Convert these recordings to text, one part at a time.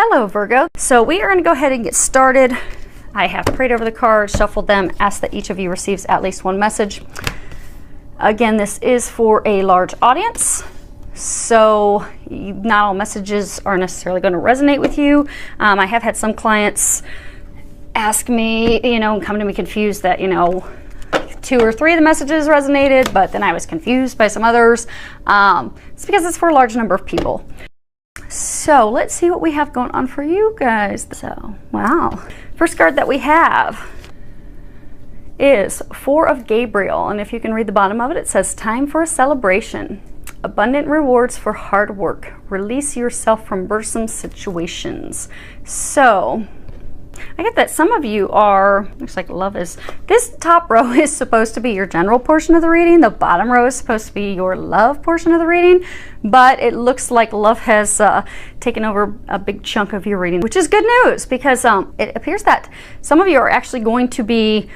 Hello Virgo. So we are going to go ahead and get started. I have prayed over the cards, shuffled them, asked that each of you receives at least one message. Again, this is for a large audience, so not all messages are necessarily going to resonate with you. I have had some clients ask me, and come to me confused that, 2 or 3 of the messages resonated, but then I was confused by some others. It's because it's for a large number of people. So let's see what we have going on for you guys. So, wow. First card that we have is 4 of Gabriel. And if you can read the bottom of it, it says, time for a celebration. Abundant rewards for hard work. Release yourself from burdensome situations. So, I get that some of you are, looks like love is, this top row is supposed to be your general portion of the reading. The bottom row is supposed to be your love portion of the reading. But it looks like love has taken over a big chunk of your reading, which is good news because it appears that some of you are actually going to be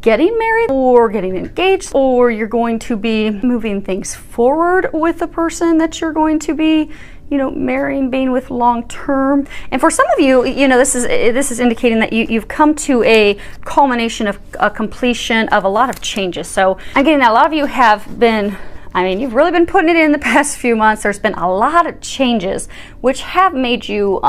getting married or getting engaged, or you're going to be moving things forward with the person that you're going to be marrying, being with long term. And for some of you, this is indicating that you've come to a culmination of a completion of a lot of changes. So I'm getting that a lot of you have been, you've really been putting it in the past few months. There's been a lot of changes which have made you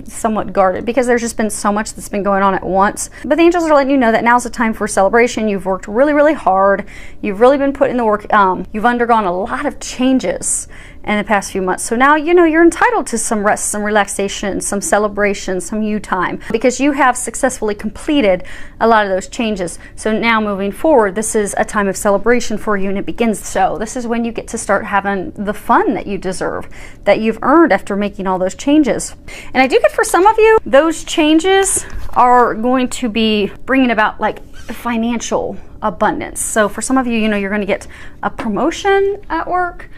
somewhat guarded because there's just been so much that's been going on at once. But the angels are letting you know that now's the time for celebration. You've worked really, really hard. You've really been putting the work. You've undergone a lot of changes in the past few months. So now, you're entitled to some rest, some relaxation, some celebration, some you time, because you have successfully completed a lot of those changes. So now moving forward, this is a time of celebration for you, and it begins. So this is when you get to start having the fun that you deserve, that you've earned after making all those changes. And I do get for some of you, those changes are going to be bringing about like financial abundance. So for some of you, you're going to get a promotion at work,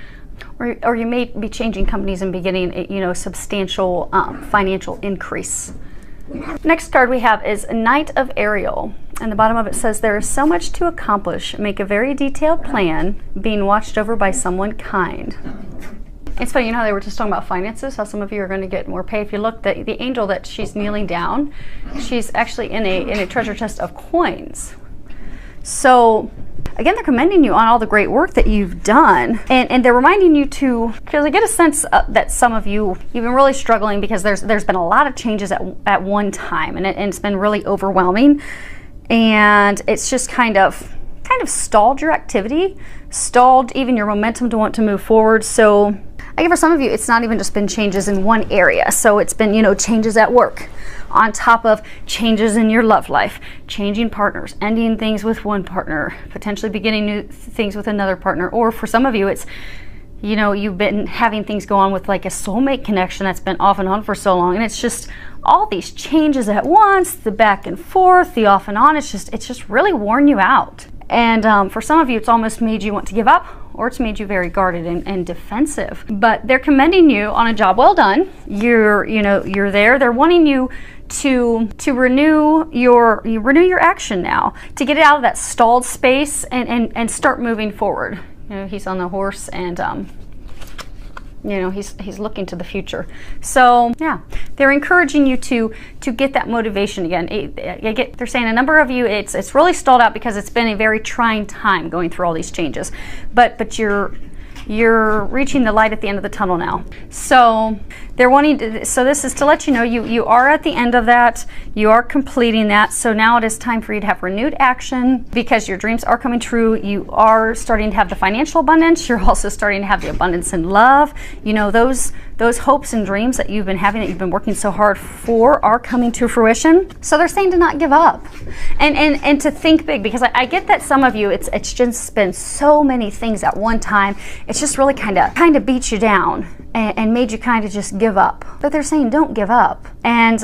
or you may be changing companies and be getting a substantial financial increase. Next card we have is Knight of Ariel, and the bottom of it says, there is so much to accomplish. Make a very detailed plan, being watched over by someone kind. It's funny, how they were just talking about finances, how some of you are going to get more pay. If you look, the angel that she's kneeling down, she's actually in a treasure chest of coins. So again, they're commending you on all the great work that you've done, and they're reminding you to, because I get a sense that some of you, you've been really struggling because there's been a lot of changes at one time, and it's been really overwhelming, and it's just kind of stalled your activity, stalled even your momentum to want to move forward. So I think for some of you, it's not even just been changes in one area. So it's been, changes at work, on top of changes in your love life, changing partners, ending things with one partner, potentially beginning new things with another partner. Or for some of you, it's, you've been having things go on with like a soulmate connection that's been off and on for so long. And it's just all these changes at once, the back and forth, the off and on. It's just really worn you out. And for some of you, it's almost made you want to give up, or it's made you very guarded and defensive. But they're commending you on a job well done. You're there. They're wanting you to renew your action now, to get it out of that stalled space and start moving forward. He's on the horse, and he's looking to the future. So yeah, they're encouraging you to get that motivation again. They're saying a number of you, it's really stalled out because it's been a very trying time going through all these changes, but you're reaching the light at the end of the tunnel now. So they're wanting to, so this is to let you know you are at the end of that. You are completing that. So now it is time for you to have renewed action because your dreams are coming true. You are starting to have the financial abundance. You're also starting to have the abundance in love. Those hopes and dreams that you've been having, that you've been working so hard for, are coming to fruition. So they're saying to not give up and to think big, because I get that some of you, it's just been so many things at one time. It's just really kind of beat you down and made you kind of just give up. But they're saying don't give up, and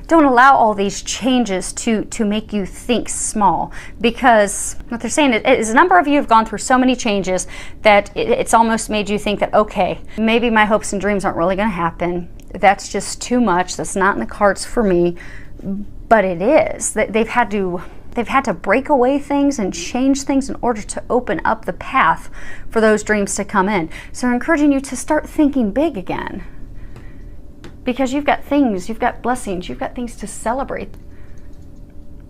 don't allow all these changes to make you think small, because what they're saying is a number of you have gone through so many changes that it's almost made you think that, okay, maybe my hopes and dreams aren't really going to happen. That's just too much. That's not in the cards for me. But it is. They've had to break away things and change things in order to open up the path for those dreams to come in. So they're encouraging you to start thinking big again. because you've got things, you've got blessings, you've got things to celebrate.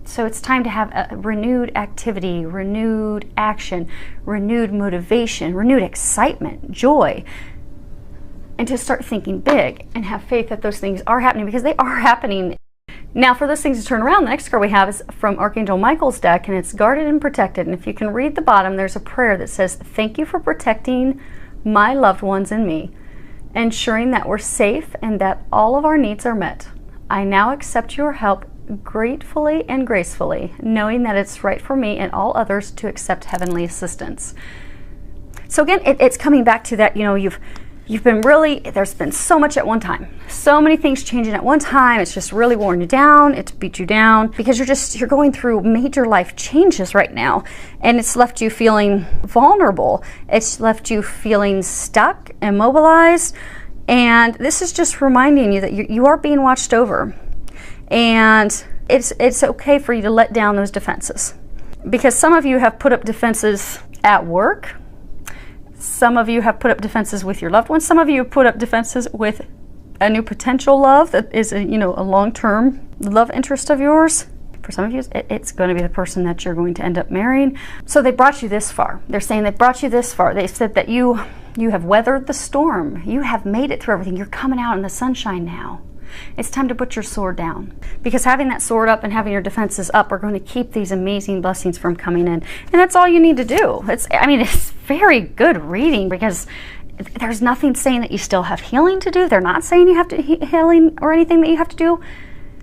So it's time to have a renewed activity, renewed action, renewed motivation, renewed excitement, joy, and to start thinking big and have faith that those things are happening, because they are happening. Now, for those things to turn around, the next card we have is from Archangel Michael's deck, and it's guarded and protected. And if you can read the bottom, there's a prayer that says, "Thank you for protecting my loved ones and me, ensuring that we're safe and that all of our needs are met. I now accept your help gratefully and gracefully, knowing that it's right for me and all others to accept heavenly assistance." So again, it's coming back to that, you've been really, there's been so much at one time, so many things changing at one time. It's just really worn you down. It's beat you down because you're going through major life changes right now, and it's left you feeling vulnerable. It's left you feeling stuck, immobilized, and this is just reminding you that you are being watched over, and it's okay for you to let down those defenses, because some of you have put up defenses at work. Some of you have put up defenses with your loved ones. Some of you have put up defenses with a new potential love that is a long-term love interest of yours. For some of you, it's going to be the person that you're going to end up marrying. So they brought you this far. They're saying they brought you this far. They said that you have weathered the storm. You have made it through everything. You're coming out in the sunshine now. It's time to put your sword down, because having that sword up and having your defenses up are going to keep these amazing blessings from coming in. And that's all you need to do. It's very good reading, because there's nothing saying that you still have healing to do. They're not saying you have to healing or anything that you have to do.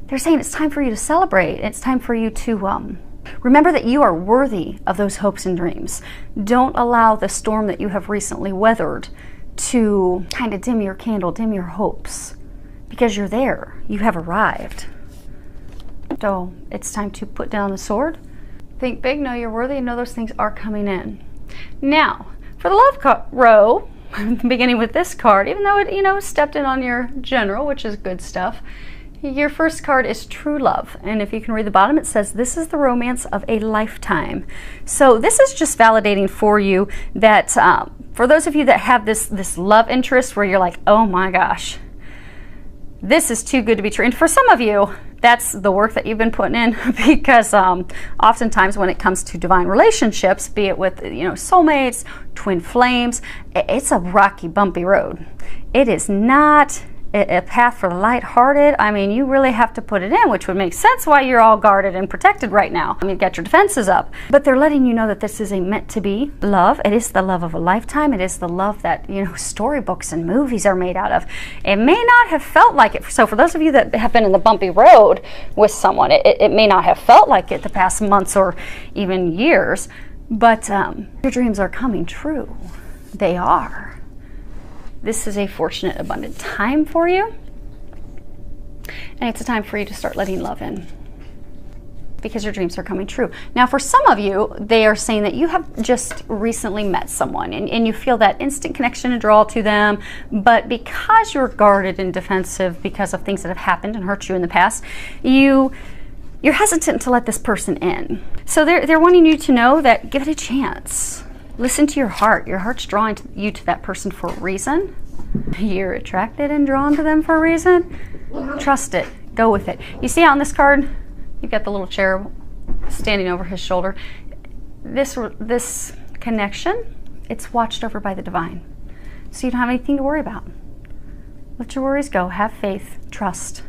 They're saying it's time for you to celebrate. It's time for you to remember that you are worthy of those hopes and dreams. Don't allow the storm that you have recently weathered to kind of dim your candle, dim your hopes. Because you're there. You have arrived. So it's time to put down the sword. Think big, know you're worthy, and know those things are coming in. Now, for the love row, beginning with this card, even though it stepped in on your general, which is good stuff, your first card is true love. And if you can read the bottom, it says, "This is the romance of a lifetime." So this is just validating for you that for those of you that have this love interest where you're like, oh my gosh, this is too good to be true. And for some of you, that's the work that you've been putting in, because oftentimes when it comes to divine relationships, be it with soulmates, twin flames, it's a rocky, bumpy road. It is not a path for the lighthearted. You really have to put it in, which would make sense why you're all guarded and protected right now. You've got your defenses up. But they're letting you know that this is a meant-to-be love. It is the love of a lifetime. It is the love that, storybooks and movies are made out of. It may not have felt like it. So for those of you that have been in the bumpy road with someone, it may not have felt like it the past months or even years, but your dreams are coming true. They are. This is a fortunate, abundant time for you. And it's a time for you to start letting love in, because your dreams are coming true. Now, for some of you, they are saying that you have just recently met someone and you feel that instant connection and draw to them, but because you're guarded and defensive because of things that have happened and hurt you in the past, you're hesitant to let this person in. So they're wanting you to know that give it a chance. Listen to your heart. Your heart's drawing you to that person for a reason. You're attracted and drawn to them for a reason. Trust it. Go with it. You see on this card, you've got the little cherub standing over his shoulder. This connection, it's watched over by the divine. So you don't have anything to worry about. Let your worries go. Have faith. Trust.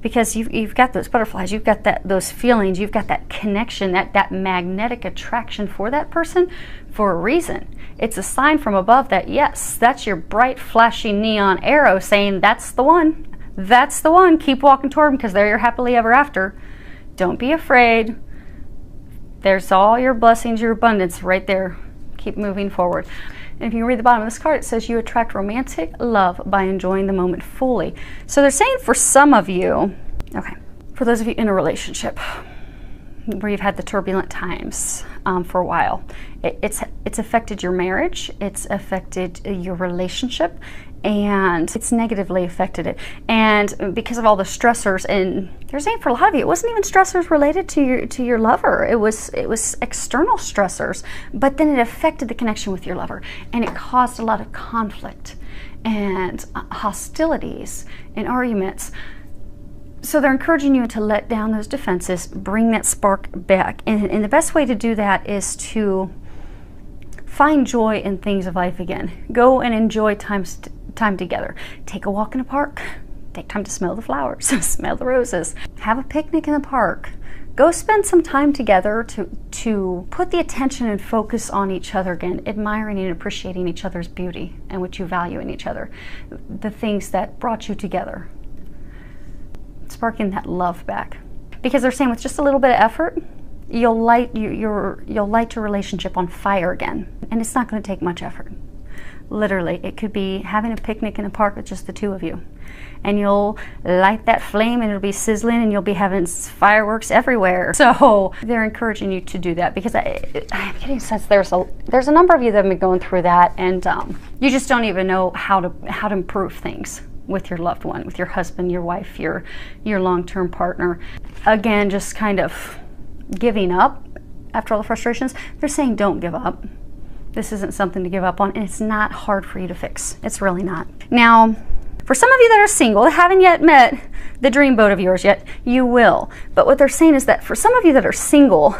Because you've got those butterflies, you've got those feelings, you've got that connection, that magnetic attraction for that person for a reason. It's a sign from above that, yes, that's your bright, flashing neon arrow saying, that's the one. That's the one. Keep walking toward them, because they're your happily ever after. Don't be afraid. There's all your blessings, your abundance right there. Keep moving forward. And if you read the bottom of this card, it says you attract romantic love by enjoying the moment fully. So they're saying for some of you, okay, for those of you in a relationship where you've had the turbulent times for a while, it's affected your marriage, it's affected your relationship, and it's negatively affected it. And because of all the stressors, and they're saying for a lot of you, it wasn't even stressors related to your lover. It was external stressors, but then it affected the connection with your lover, and it caused a lot of conflict. and hostilities and arguments. So they're encouraging you to let down those defenses, bring that spark back. And the best way to do that is to find joy in things of life again. Go and enjoy time together. Take a walk in the park. Take time to smell the flowers, smell the roses. Have a picnic in the park. Go spend some time together to put the attention and focus on each other again, admiring and appreciating each other's beauty and what you value in each other, the things that brought you together. Sparking that love back. Because they're saying with just a little bit of effort, you'll light your relationship on fire again. And it's not going to take much effort. Literally, it could be having a picnic in a park with just the two of you. And you'll light that flame and it'll be sizzling and you'll be having fireworks everywhere. So they're encouraging you to do that, because I'm getting a sense there's a number of you that have been going through that, and you just don't even know how to improve things with your loved one, with your husband, your wife, your long-term partner. Again, just kind of giving up after all the frustrations. They're saying don't give up. This isn't something to give up on, and it's not hard for you to fix. It's really not. Now, for some of you that are single, that haven't yet met the dream boat of yours yet, you will. But what they're saying is that for some of you that are single,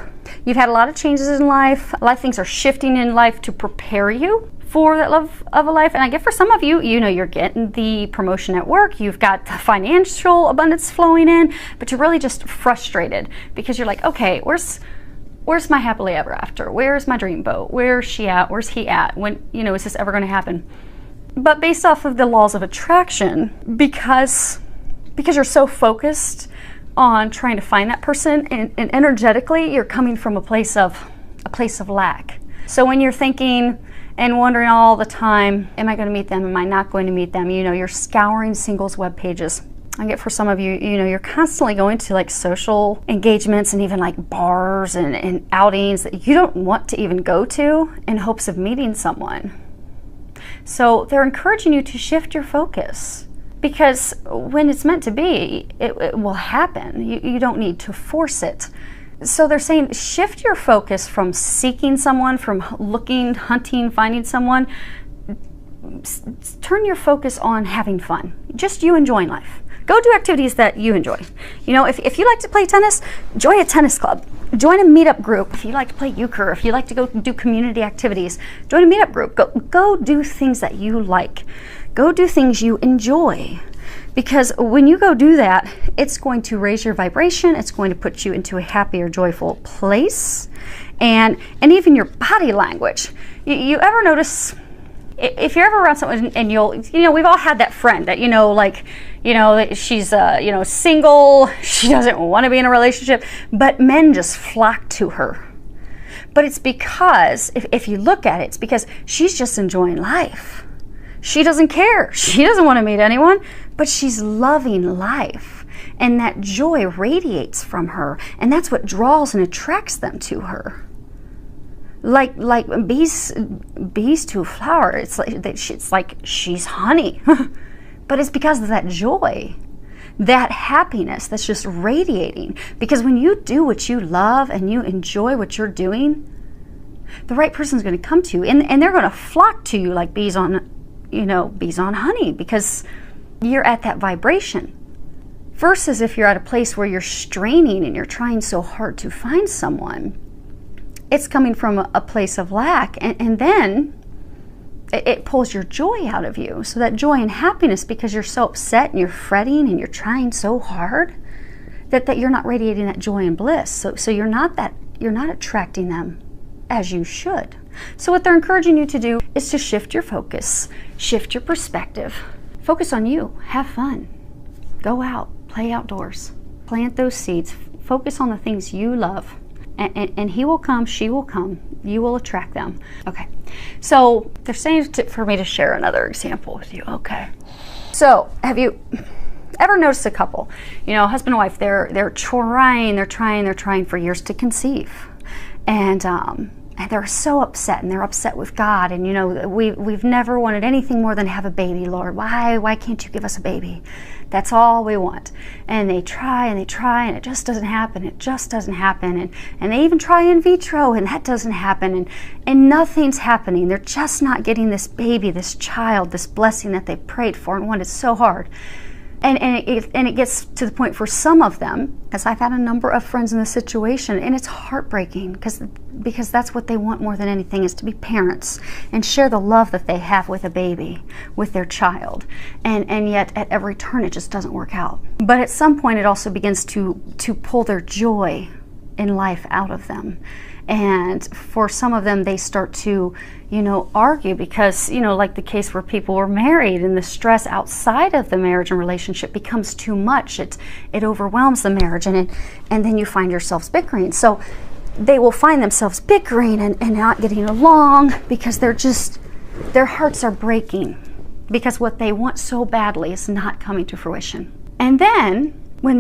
you've had a lot of changes in life. A lot of things are shifting in life to prepare you for that love of a life. And I get for some of you, you know, you're getting the promotion at work, you've got the financial abundance flowing in, but you're really just frustrated because you're like, okay, where's my happily ever after? Where's my dream boat? Where's she at? Where's he at? When, you know, is this ever going to happen? But based off of the laws of attraction, because you're so focused on trying to find that person, and energetically you're coming from a place of lack. So when you're thinking and wondering all the time, am I going to meet them? Am I not going to meet them? You know, you're scouring singles web pages. I get for some of you, you know, you're constantly going to like social engagements and even like bars and outings that you don't want to even go to in hopes of meeting someone. So they're encouraging you to shift your focus, because when it's meant to be, it will happen. You don't need to force it. So they're saying shift your focus from seeking someone, from looking, hunting, finding someone. Turn your focus on having fun. Just you enjoying life. Go do activities that you enjoy. You know, if you like to play tennis, join a tennis club. Join a meetup group. If you like to play euchre, if you like to go do community activities, join a meetup group. Go do things that you like. Go do things you enjoy. Because when you go do that, it's going to raise your vibration. It's going to put you into a happier, joyful place. And even your body language. You ever notice, if you're ever around someone and we've all had that friend that, she's, single, she doesn't want to be in a relationship, but men just flock to her. But it's because, if you look at it, it's because she's just enjoying life. She doesn't care. She doesn't want to meet anyone, but she's loving life. And that joy radiates from her, and that's what draws and attracts them to her. Like bees to a flower. It's like she's honey. But it's because of that joy, that happiness that's just radiating. Because when you do what you love and you enjoy what you're doing, the right person's going to come to you, and they're going to flock to you like bees on honey, because you're at that vibration. Versus if you're at a place where you're straining and you're trying so hard to find someone, it's coming from a place of lack, and then it pulls your joy out of you. So that joy and happiness, because you're so upset and you're fretting and you're trying so hard, that you're not radiating that joy and bliss. So you're not attracting them as you should. So what they're encouraging you to do is to shift your focus, shift your perspective, focus on you, have fun, go out, play outdoors, plant those seeds, focus on the things you love. And he will come, she will come, you will attract them. Okay, so they're saying for me to share another example with you. Okay, so have you ever noticed a couple, husband and wife, they're trying for years to conceive, and And they're so upset, and they're upset with God. And you know, we've never wanted anything more than to have a baby, Lord. Why can't you give us a baby? That's all we want. And they try and they try, and it just doesn't happen. It just doesn't happen. And they even try in vitro, and that doesn't happen. And nothing's happening. They're just not getting this baby, this child, this blessing that they prayed for and wanted so hard. And it gets to the point for some of them, as I've had a number of friends in this situation, and it's heartbreaking because that's what they want more than anything, is to be parents and share the love that they have with a baby, with their child. And yet at every turn it just doesn't work out. But at some point it also begins to pull their joy in life out of them. And for some of them, they start to, you know, argue because, you know, like the case where people were married and the stress outside of the marriage and relationship becomes too much. It overwhelms the marriage, and then you find yourselves bickering. So they will find themselves bickering and not getting along because their hearts are breaking because what they want so badly is not coming to fruition. And then when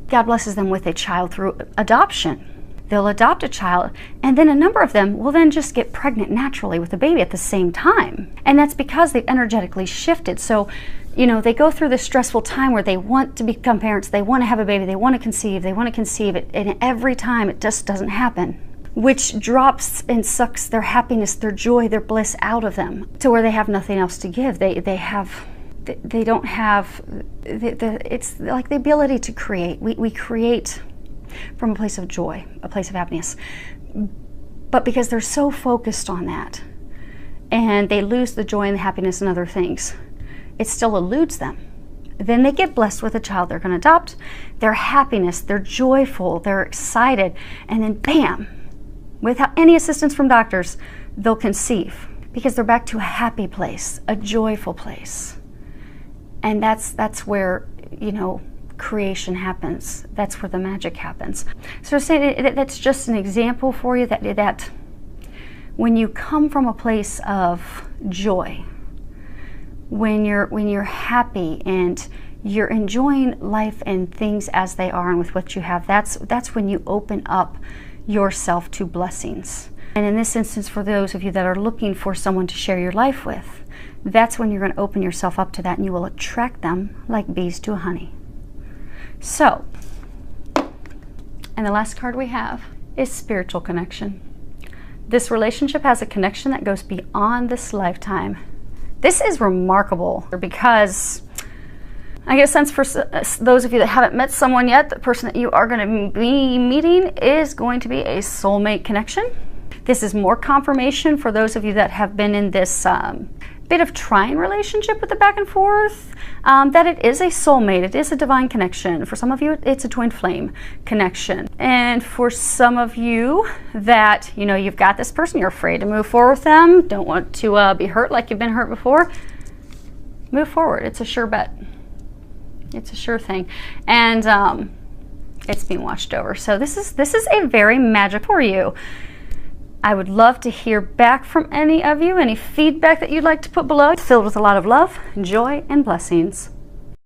God blesses them with a child through adoption, they'll adopt a child, and then a number of them will then just get pregnant naturally with a baby at the same time. And that's because they've energetically shifted. So, you know, they go through this stressful time where they want to become parents, they want to have a baby, they want to conceive it, and every time it just doesn't happen, which drops and sucks their happiness, their joy, their bliss out of them to where they have nothing else to give. They don't have, it's like the ability to create. We create from a place of joy, a place of happiness. But because they're so focused on that, and they lose the joy and the happiness in other things, it still eludes them. Then they get blessed with a child they're going to adopt. Their happiness, they're joyful, they're excited, and then bam, without any assistance from doctors, they'll conceive because they're back to a happy place, a joyful place. And that's where, you know, creation happens. That's where the magic happens. So say that's just an example for you that when you come from a place of joy, when you're happy and you're enjoying life and things as they are and with what you have, that's when you open up yourself to blessings. And in this instance, for those of you that are looking for someone to share your life with, that's when you're going to open yourself up to that, and you will attract them like bees to honey. So, and the last card we have is spiritual connection. This relationship has a connection that goes beyond this lifetime. This is remarkable because I get a sense for those of you that haven't met someone yet, the person that you are going to be meeting is going to be a soulmate connection. This is more confirmation for those of you that have been in this bit of trying relationship with the back and forth, that it is a soulmate, it is a divine connection. For some of you, it's a twin flame connection. And for some of you that, you know, you've got this person, you're afraid to move forward with them, don't want to be hurt like you've been hurt before, move forward. It's a sure bet. It's a sure thing. And it's being watched over. So this is a very magic for you. I would love to hear back from any of you, any feedback that you'd like to put below, filled with a lot of love, joy, and blessings.